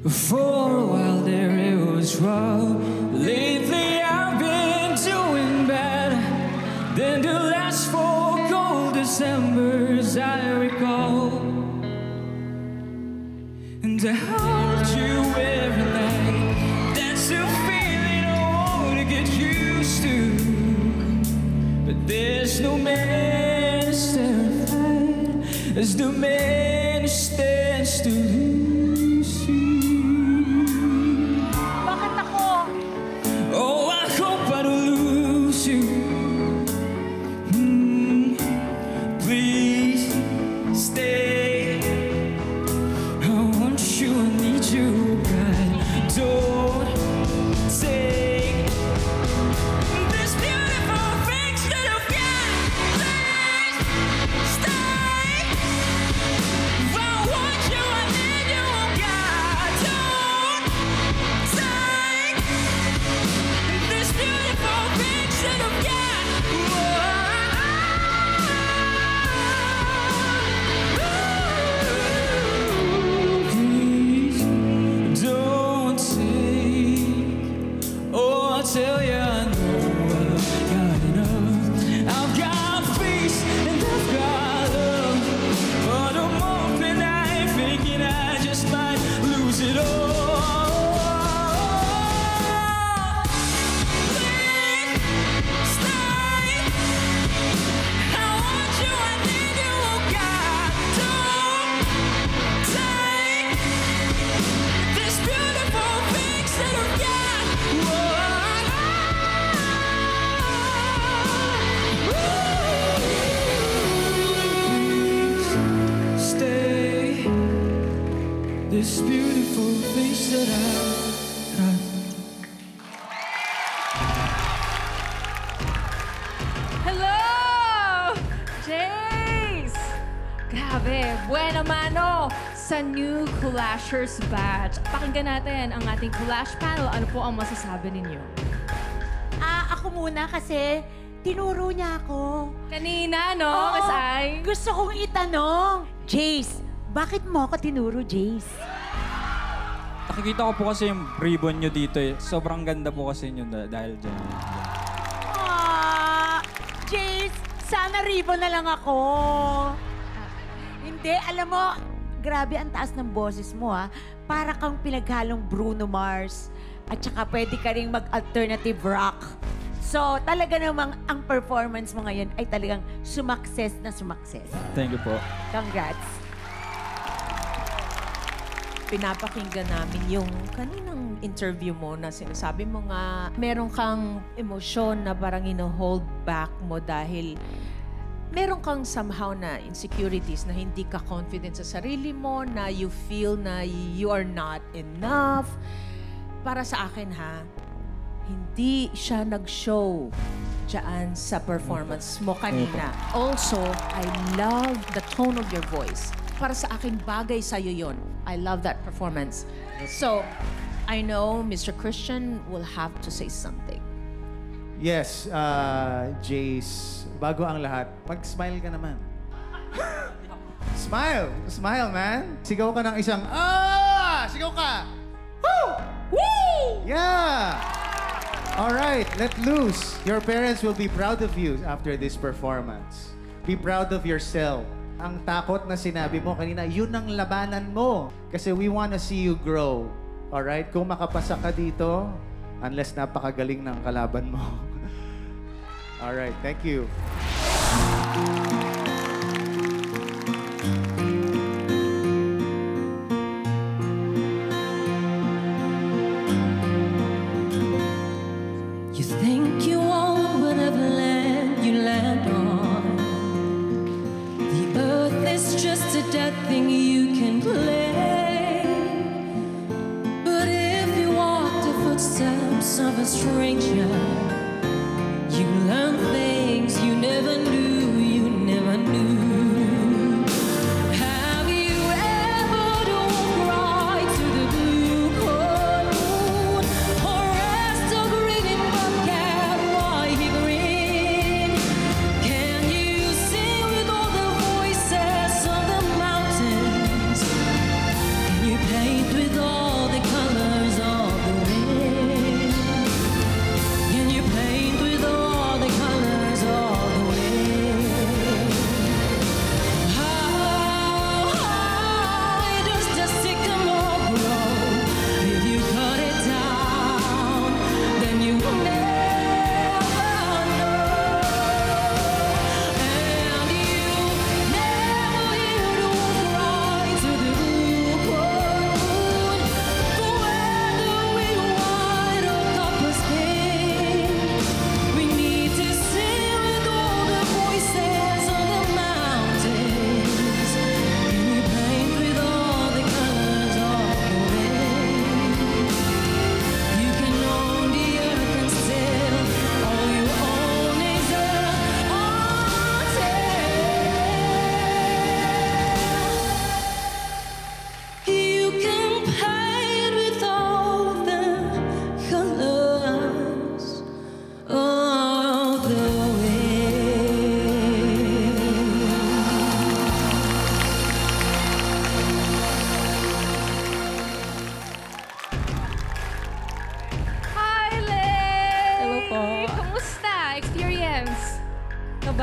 For a while there it was rough. Lately I've been doing better than the last 4 cold Decembers I recall. And I hold you every night. That's a feeling I wanna get used to. But there's no man as terrified as the man who stands to lose you. Bakit ako? Oh, I hope I don't lose you. Please stay. I want you, I need you, God. Don't take this beautiful things that I've got. Please stay. I want you, I need you, God. Don't take this beautiful things that I've got. Please don't take. Oh, I tell you, I know I've got enough. I've got peace and I've got love. But I'm open, I'm thinking I just might lose it all. Please stay. I want you, I need you, oh God. Don't take this beautiful things that I've got. Please stay. This beautiful things that I've got. Hello! Jace! Grabe, buena mano sa new Clashers batch. Pakinggan natin ang ating Clash panel. Ano po ang masasabi ninyo? Ako muna kasi tinuro niya ako. Kanina, no, Oo, Miss Ai? Gusto kong itanong. Jace, bakit mo ako tinuro, Jace? Nakikita ko po kasi yung ribbon nyo dito eh. Sobrang ganda po kasi nyo dahil dyan. Jace, sana ribbon na lang ako. Hindi, alam mo, grabe ang taas ng boses mo, ha? Para kang pinaghalong Bruno Mars. At saka pwede ka rin mag-alternative rock. So, talaga namang ang performance mo ngayon ay talagang sumakses na sumakses. Thank you po. Congrats. Pinapakinggan namin yung kaninang interview mo na sinasabi mo nga meron kang emosyon na parang hold back mo dahil meron kang somehow na insecurities na hindi ka confident sa sarili mo, na you feel na you are not enough. Para sa akin ha, hindi siya nag-show dyan sa performance mo kanina. Also, I love the tone of your voice. Para sa akin, bagay sa'yo yon. I love that performance. So, I know Mr. Christian will have to say something. Yes, Jace, bago ang lahat, mag-smile ka naman. Smile! Smile, man! Sigaw ka ng isang, Sigaw ka! Woo! Woo! Yeah! All right, let loose. Your parents will be proud of you after this performance. Be proud of yourself. Ang takot na sinabi mo kanina, yun ang labanan mo. Kasi we wanna see you grow. All right? Kung makapasa ka dito, unless napakagaling ng kalaban mo. All right, thank you. You think you own whatever land you land on. The earth is just a dead thing you can claim. But if you walk the footsteps of a stranger, you learn things you never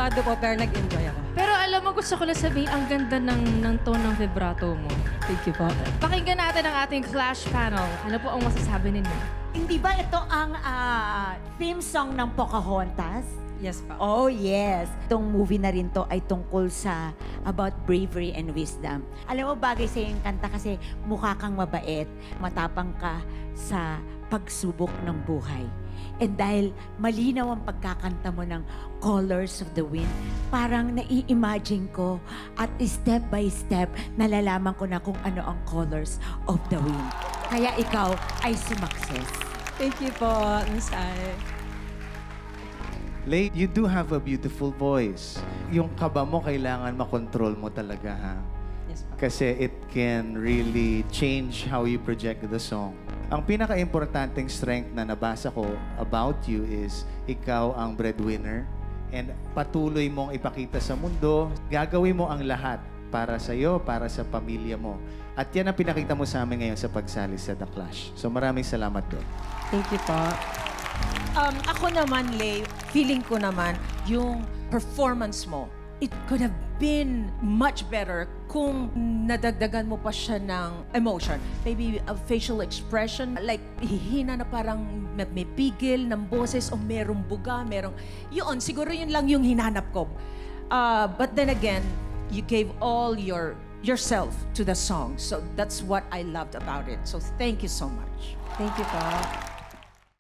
Kabado po, pero nag-enjoy ako. Pero alam mo, gusto ko lang sabihin, ang ganda ng tone ng vibrato mo. Thank you po. Pakinggan natin ang ating Clash panel. Ano po ang masasabi ninyo? Hindi ba ito ang theme song ng Pocahontas? Yes po. Oh, yes. Itong movie na rin to ay tungkol sa about bravery and wisdom. Alam mo, bagay sa yung kanta kasi mukha kang mabait, matapang ka sa pagsubok ng buhay. And dahil malinaw ang pagkakanta mo ng Colors of the Wind, parang nai-imagine ko at step by step, nalalaman ko na kung ano ang colors of the wind. Kaya ikaw ay sumakses. Thank you po, Miss Ai. Lay, you do have a beautiful voice. Yung kaba mo, kailangan makontrol mo talaga, ha? Yes po. Kasi it can really change how you project the song. Ang pinaka-importanting strength na nabasa ko about you is ikaw ang breadwinner and patuloy mong ipakita sa mundo, gagawin mo ang lahat para sa iyo, para sa pamilya mo. At yan ang pinakita mo sa amin ngayon sa pagsali sa The Clash. So maraming salamat doon. Thank you po. Ako naman, Lay, feeling ko naman, yung performance mo, it could have been much better kung nadagdagan mo pa siya ng emotion. Maybe a facial expression, like hihina na parang may pigil ng boses o merong buga, merong... Yun, siguro yun lang yung hinanap ko. But then again, you gave all yourself to the song. So that's what I loved about it. So thank you so much. Thank you po.